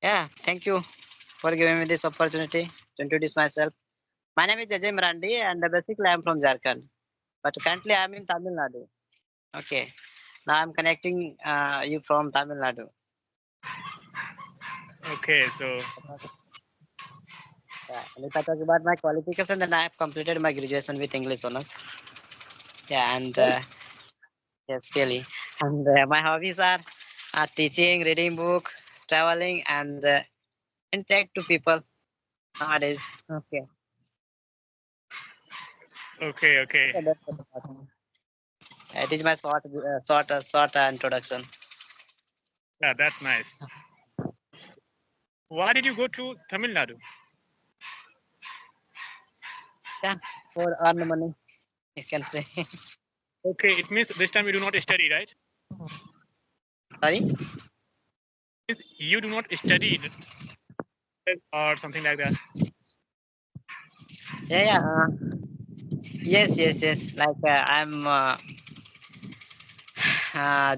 Yeah, thank you for giving me this opportunity to introduce myself. My name is Ajay Marandi, and basically I'm from Jharkhand, but currently I'm in Tamil Nadu. Okay, now I'm connecting you from Tamil Nadu. Okay, so Yeah, and if I talk about my qualification, then I have completed my graduation with English honors. Yeah, and yes, really. And my hobbies are teaching, reading book, traveling, and interact to people nowadays. Okay, okay. okay, that's about me. It is my short introduction. Yeah, that's nice. Why did you go to Tamil Nadu? Yeah, for earn money, you can say. Okay, it means this time you do not study, right? Sorry. Means you do not study or something like that. Yeah, yeah. Yes. Like I'm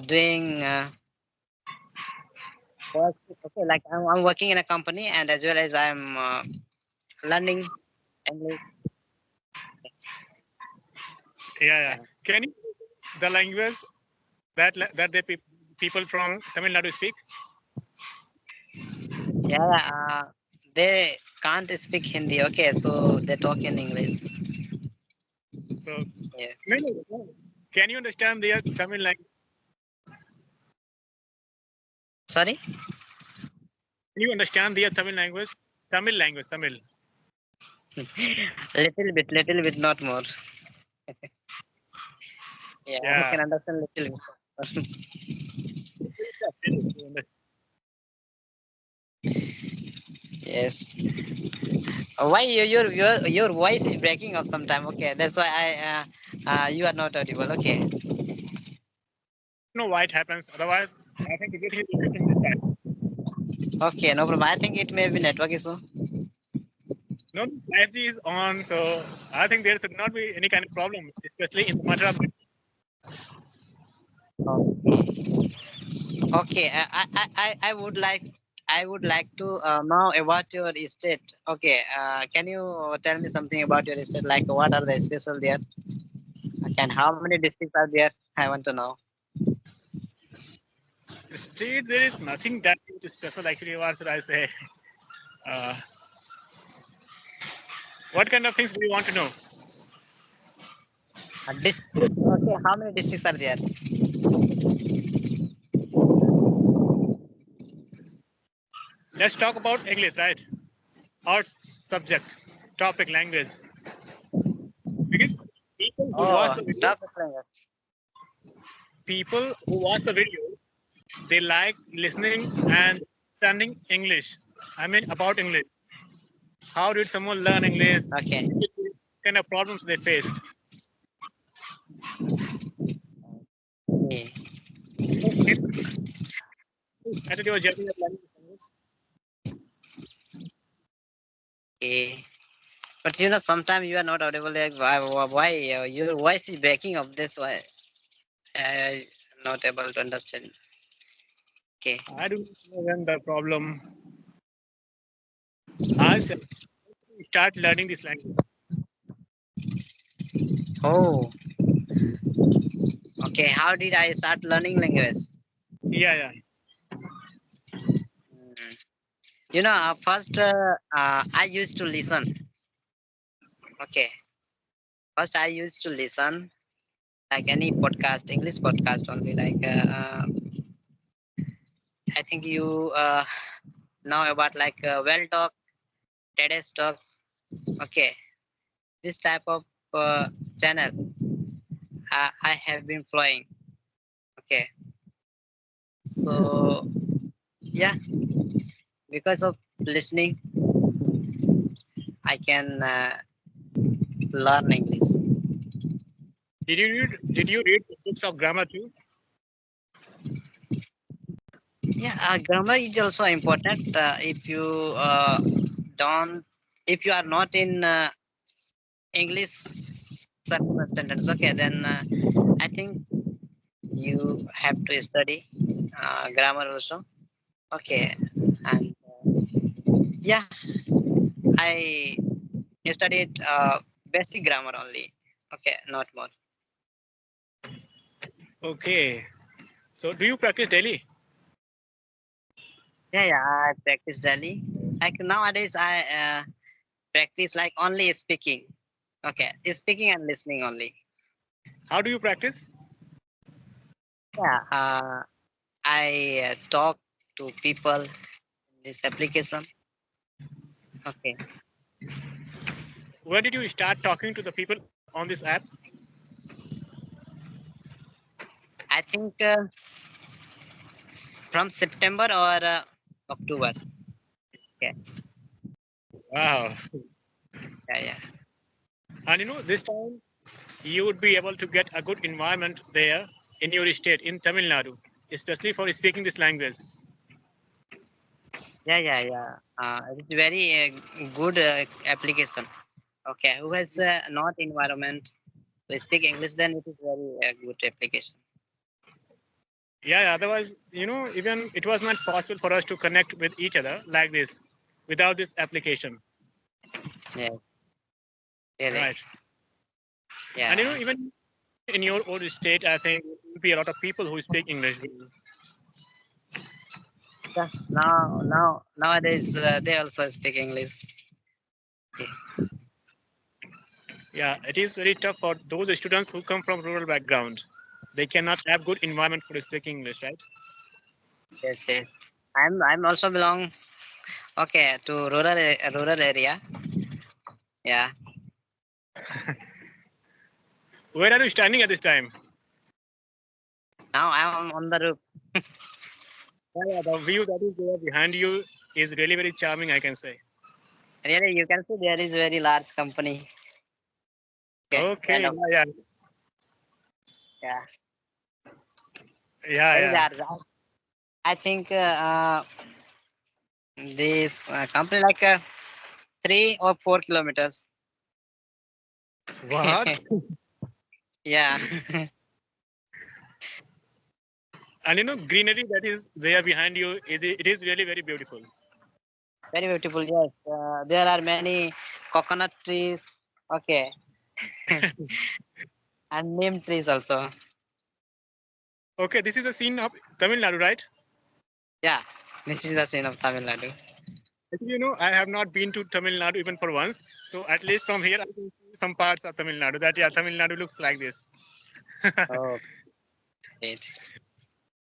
doing work. Okay, like I'm working in a company, and as well as I'm learning English. Yeah. Yeah, Can you the language that the people from Tamil Nadu speak? yeah. They can't speak Hindi. Okay, so they talk in English. So Yes. can you understand their Tamil language? Sorry. Can you understand their Tamil language? Tamil language, Tamil. Little bit, not more. Yeah, I Yeah. can understand little bit. Yes. Why your voice is breaking up sometime? Okay, that's why you are not audible. Okay, No, why it happens. Otherwise, I think everything is working this time. okay, no problem. I think it may be network issue. No, 5G is on, so I think there should not be any kind of problem, especially in the matter of. Okay, I would like to know about your state. Okay, can you tell me something about your state? Like what are the special there? Okay, and how many districts are there? I want to know. State, there is nothing that is special actually. What should I say? Uh, what kind of things do you want to know? District. Okay, how many districts are there? Let's talk about English, right? Our subject, topic, language. Because Oh, top language. people who watch the video, they like listening and understanding English. I mean, about English. How did someone learn English? Okay. What kind of problems they faced? Okay. So, started your journey of learning English. Okay. But sometimes you are not audible. Like, why your voice is breaking up? That's why I'm not able to understand. Okay. I do not know when the problem. I said start learning this language. Oh, okay. How did I start learning language? Yeah. Mm. First I used to listen. Okay. First I used to listen like any podcast, English podcast only. Like I think you know about like well talk, TEDx talks. Okay. This type of channel I have been following. Okay. So yeah, because of listening, I can learn English. Did you read books of grammar too? Yeah, grammar is also important. If you don't, if you are not in English circumstances, okay, then I think you have to study grammar also. Okay, and Yeah, I studied basic grammar only. Okay, not more. Okay. So do you practice daily? Yeah, yeah, I practice daily. Like nowadays, I practice like only speaking. Okay, speaking and listening only. How do you practice? Yeah, I talk to people in this application. Okay, When did you start talking to the people on this app? I think from September or October. Okay, Wow. yeah, yeah, And this time you would be able to get a good environment there in your state in Tamil Nadu, especially for speaking this language. yeah, yeah, yeah. It's very good application. Okay, who has not environment to speak English, then it is very good application. Yeah, yeah, otherwise, even it was not possible for us to connect with each other like this without this application. Yeah, really. Right. And Yeah. even in your old state, I think there will be a lot of people who speak English. Yeah. Nowadays they also speak English. Okay. Yeah, it is very tough for those students who come from rural background. They cannot have good environment for speaking English, right? Yes, yes. I'm also belong okay to rural area. Yeah. Where are you standing at this time? Now I'm on the roof. Yeah, yeah, the view that is there behind you is really very charming, I can say. Really, you can see there is very large company. Okay, kind Okay, of. yeah, Yeah, yeah, very yeah. large. I think this company like 3 or 4 kilometers. What? Yeah. And greenery that is there behind you, it is really very beautiful. Very beautiful. Yes, there are many coconut trees. Okay, and neem trees also. Okay, this is a scene of Tamil Nadu, right? Yeah, this is the scene of Tamil Nadu. Actually, I have not been to Tamil Nadu even for once. So at least from here, I can see some parts of Tamil Nadu. That yeah, Tamil Nadu looks like this. Oh, great.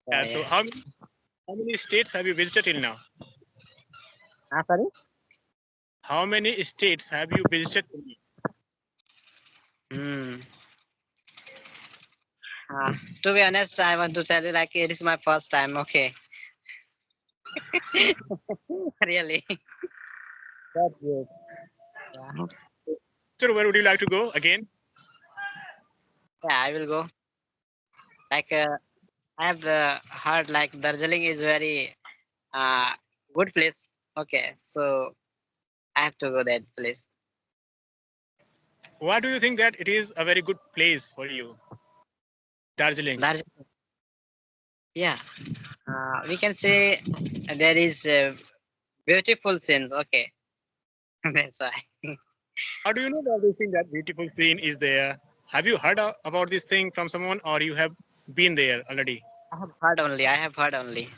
Yeah. Yeah, So yeah. how many states have you visited till now? Sorry. How many states have you visited till now? Hmm. Uh, to be honest, I want to tell you like it is my first time. Okay, really. That's good. Yeah. So where would you like to go again? Yeah, I will go. Like I have heard like Darjeeling is very uh good place. Okay, so I have to go that place. Why do you think that it is a very good place for you, Darjeeling? Darjeeling. Yeah, we can say there is beautiful scenes. Okay, that's why. How do you know that you think that beautiful scene is there? Have you heard about this thing from someone, or you have been there already? I have heard only. I have heard only.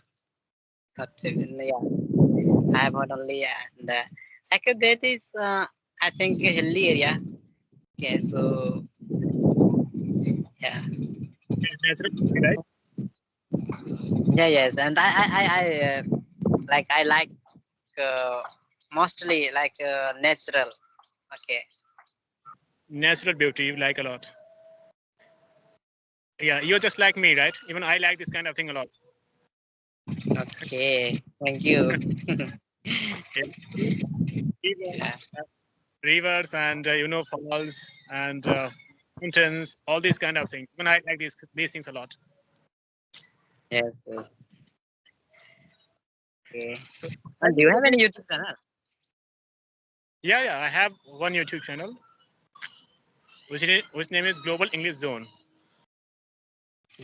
But yeah, I have heard only, and like that is I think a hilly area. Okay, so yeah, Natural beauty, right? yeah, yes, and I like I like uh, mostly like natural. Okay, Natural beauty you like a lot. Yeah, you're just like me, right? Even I like this kind of thing a lot. okay, thank you. Yeah. Yeah, Rivers, rivers and falls and mountains, all these kind of things. Even I like these things a lot. yes, yes. Okay. So have And do you you ever have been? any YouTube channel? Yeah, yeah. I have one YouTube channel which name is Global English Zone.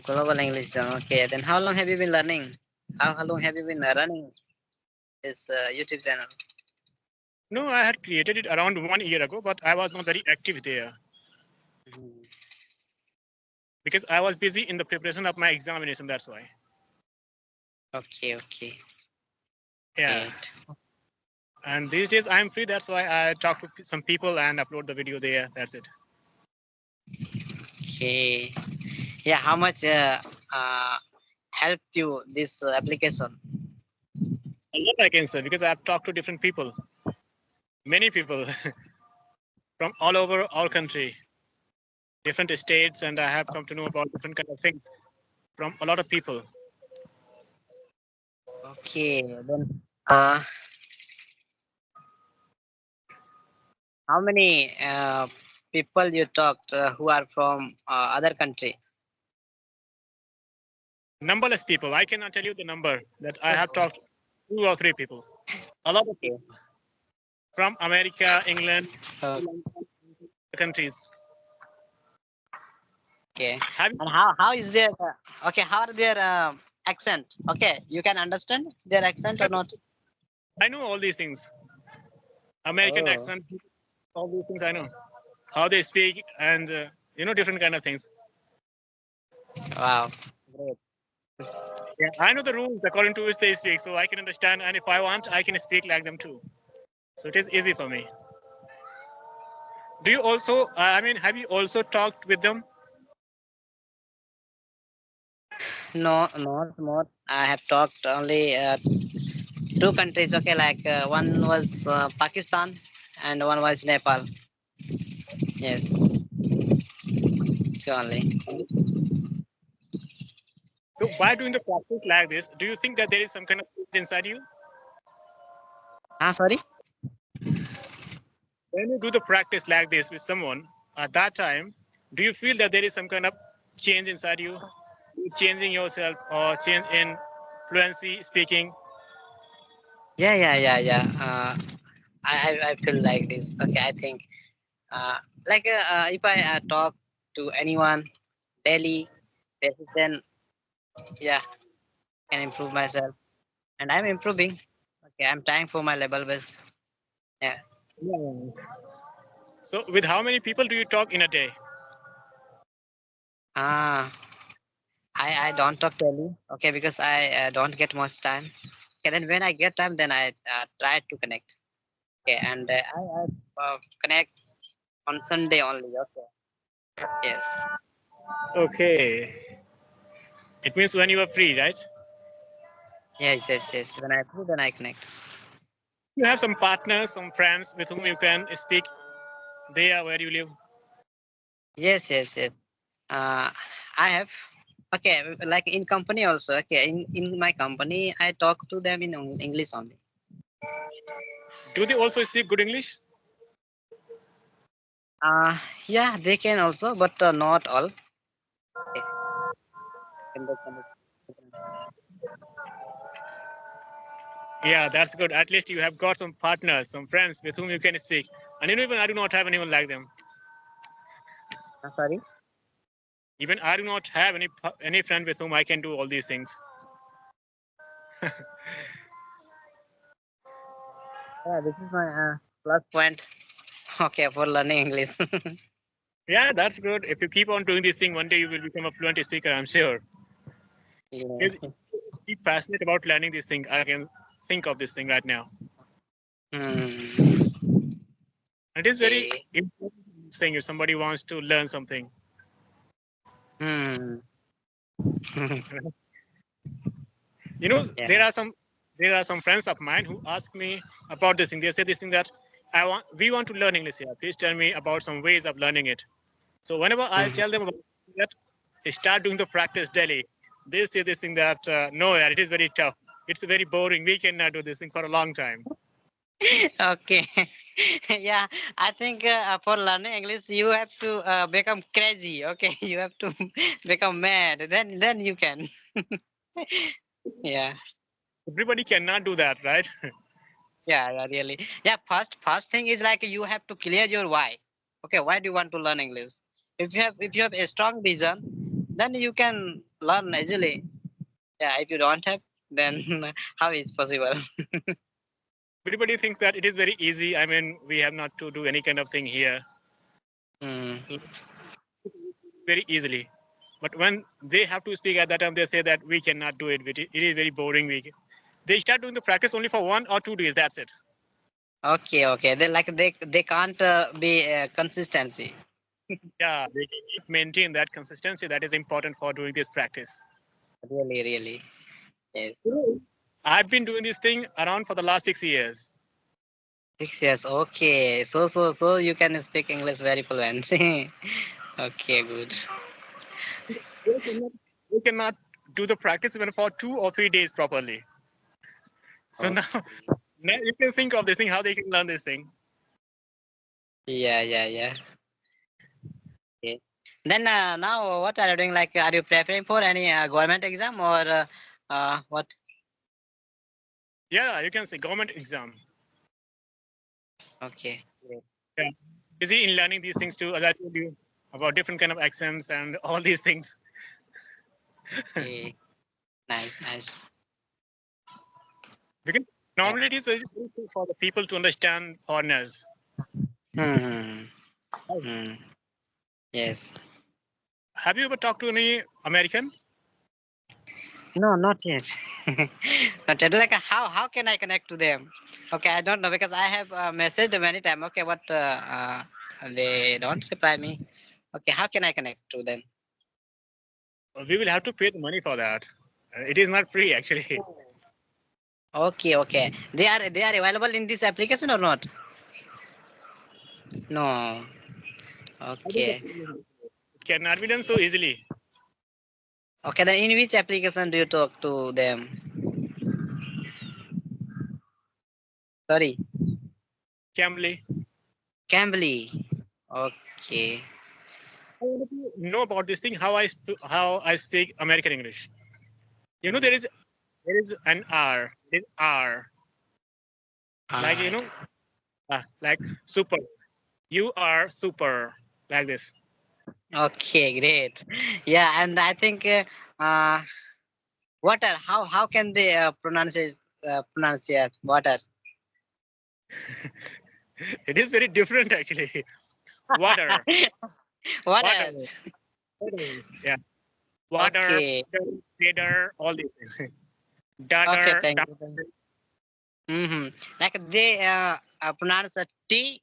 Global English Zone. Okay, then how long have you been learning? How long have you been running this YouTube channel? No, I had created it around 1 year ago, but I was not very active there Mhm. because I was busy in the preparation of my examination. That's why. Okay, okay, Yeah. great. And these days I'm free. That's why I talk to some people and upload the video there. That's it. Okay. Yeah, how much helped you this application? A lot I can say because I've talked to different people, many people from all over our country, different states, and I have come to know about different kind of things from a lot of people. Okay, then how many people you talked who are from other country? Numberless people. I cannot tell you the number that I have talked 2 or 3 people. A lot of Okay. people from America, England, Uh, countries. okay. Have And how is their okay? How are their accent? Okay, you can understand their accent or not? I know all these things. American Oh, accent, all these things I know. How they speak and different kind of things. wow, great. Yeah, I know the rules according to which they speak, so I can understand. And if I want, I can speak like them too. So it is easy for me. Do you also? I mean, have you also talked with them? No, not more. I have talked only two countries. Okay, like one was Pakistan and one was Nepal. Yes, two only. So by doing the practice like this, do you think that there is some kind of change inside you? Ah, sorry. When you do the practice like this with someone at that time, do you feel that there is some kind of change inside you, changing yourself or change in fluency speaking? Yeah, yeah, yeah, yeah. I feel like this. Okay, I think uh, like if I talk to anyone daily basis, then yeah, can improve myself, and I'm improving. Okay, I'm trying for my level best. Yeah. Yeah. So with how many people do you talk in a day? Ah, I don't talk daily. Okay, because I don't get much time. Okay, then when I get time, then I try to connect. Okay, and I connect on Sunday only. Okay. Yes. Okay. It means when you are free, right? Yes, yes, yes. When I free, then I connect. You have some partners, some friends with whom you can speak there where you live. Yes, yes, yes. Uh, I have. Okay, like in company also. Okay, in my company, I talk to them in English only. Do they also speak good English? Uh, yeah, they can also, but not all. Okay. Can they can. Yeah, that's good. At least you have got some partners, some friends with whom you can speak. And even I do not have anyone like them. Sorry. Even I do not have any friend with whom I can do all these things. Yeah, this is my plus point. Okay, for learning English. Yeah, that's good. If you keep on doing this thing, one day you will become a fluent speaker, I'm sure. Yeah. Because be passionate about learning this thing. I can think of this thing right now. Hmm. It is very Okay. important thing if somebody wants to learn something. Hmm. You know, Yeah. there are some friends of mine who ask me about this thing. They say this thing that we want to learn English here. Please tell me about some ways of learning it. So whenever I Mhm. tell them about that, start doing the practice daily. They say this thing that no, yeah, it is very tough. It's very boring. We cannot do this thing for a long time. Okay. Yeah, I think for learning English, you have to become crazy. Okay, you have to become mad. Then you can. Yeah. Everybody cannot do that, right? Yeah, yeah, really. Yeah, first thing is like you have to clear your why. Okay, why do you want to learn English? If you have a strong reason, then you can learn easily. Yeah, if you don't have, then how is possible? everybody thinks that it is very easy. I mean, we have not to do any kind of thing here Hmm. very easily. But when they have to speak at that time, they say that we cannot do it. It is very boring. They start doing the practice only for 1 or 2 days. That's it. Okay, okay. They can't be consistency. Yeah, they can maintain that consistency. That is important for doing this practice. Really, really. Yes. I've been doing this thing around for the last 6 years. 6 years. Okay. So you can speak English very fluent. Okay, good. We cannot do the practice even for 2 or 3 days properly. So now, Okay. now you can think of this thing, how they can learn this thing. Yeah, yeah, yeah. Okay. Then now what are you doing? Like, are you preparing for any government exam or what? Yeah, you can say government exam. Okay. Great. Yeah. Busy in learning these things too, as I told you about different kind of accents and all these things. Okay. Nice, nice. Because Yeah. normally it is very difficult for the people to understand foreigners. Hmm. Hmm. Yes. Have you ever talked to any American? No, not yet. Not yet. Like, how can I connect to them? Okay, I don't know because I have messaged many time. Okay, but they don't reply me. Okay, how can I connect to them? We will have to pay the money for that. It is not free actually. Okay, okay. They are available in this application or not? No. Okay. It cannot be done so easily. Okay, then in which application do you talk to them? Sorry, Cambly. Cambly. Okay. I want to know about this thing, how I speak American English. You know, there is an R. There is R. Like Uh, like super. You are super. Like this. okay, great. Yeah, and I think water. How can they pronounce it water? It is very different actually. Water. Water. Water. Yeah. Water. Okay. Water. All these things. Okay. Daughter. Thank you. Mm-hmm. Like they pronounce a T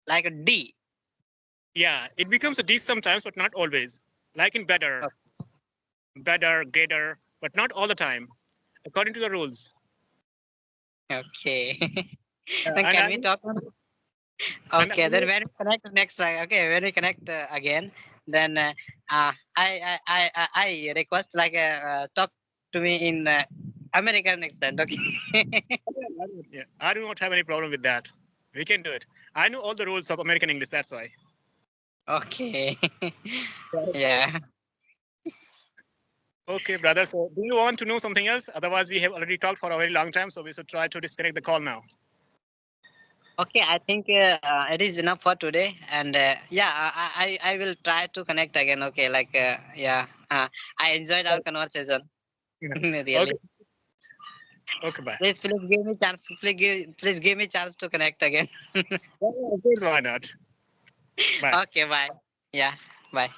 like a D. Yeah. It becomes a D sometimes, but not always. Like in better, better, greater, but not all the time, according to the rules. Okay. Yeah, Then and can I we talk? and I Okay, then know, when we connect next time, okay, when we connect again, then I request like talk to me in American accent, okay? yeah, I do not have any problem with that. We can do it. I know all the rules of American English. That's why. Okay. Yeah. Okay, brother. So, do you want to know something else? Otherwise, we have already talked for a very long time, so we should try to disconnect the call now. Okay, I think it is enough for today, and yeah, I will try to connect again. Okay, like yeah, I enjoyed our conversation. Okay. Really, Okay. Bye. please give me chance. Please give me chance to connect again. Yeah, of course, why not? Bye. Okay, bye. Yeah, bye.